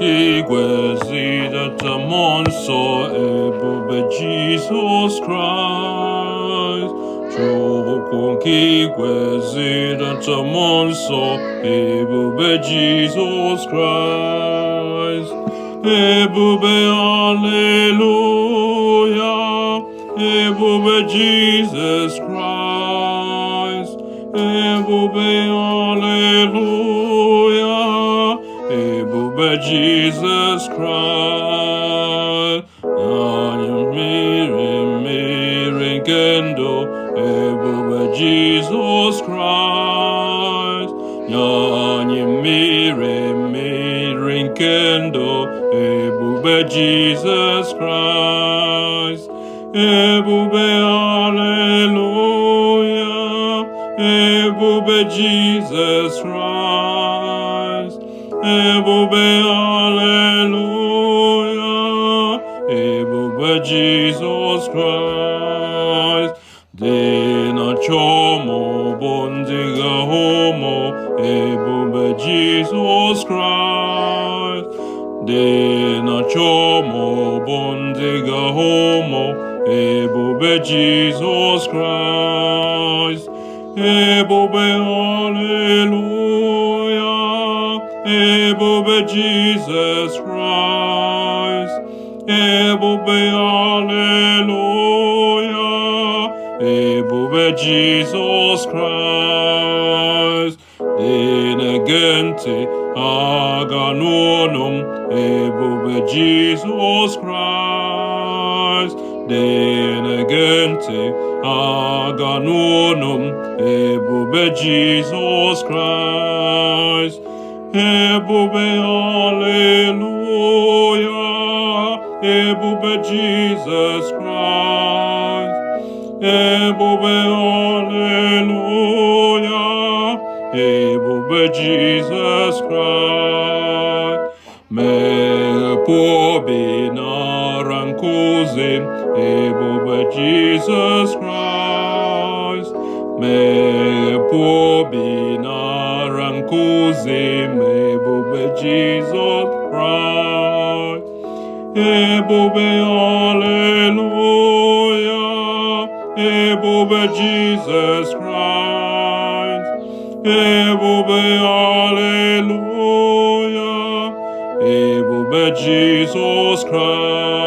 nk'igwe zidata Mmụọnsọ ebube Jesus Christ. Chukwu nk'igwe zidata Mmụọnsọ ebube Jesus Christ. Ebube alelluia, ebube Jesus Christ. Ebube alelluia, ebube Jesus Christ. Anyi mmịrị nke ndụ, ebube Jesus Christ. Anyi mmịrị nke ndụ, ebube Jesus Christ. Ebube alelluia, ebube Jesus Christ. Ebube alelluia, ebube Jesus Christ. Dị na-achọ ma ọ bụ ndị ga-ahụ ma ebube Jesus Christ. Dị na-achọ ma ọ bụ ndị ga-ahụ ma ebube Jesus Christ. Ebube alelluia, ebube Jesus Christ. Ebube alelluia, ebube Jesus Christ. Dị na-ege ntị aga n'ọnụ m, ebube Jesus Christ. Dị na-ege ntị aga n'ọnụ m, ebube Jesus Christ. Ebube alelluia, ebube Jesus Christ. Ebube alelluia, ebube Jesus Christ. Meghepu obi nara nkuzi, ebube Jesus Christ. Meghepu obi nara nkuzi, ebube Jesus Christ. Ebube alelluia, ebube Jesus Christ. Ebube alelluia, ebube Jesus Christ.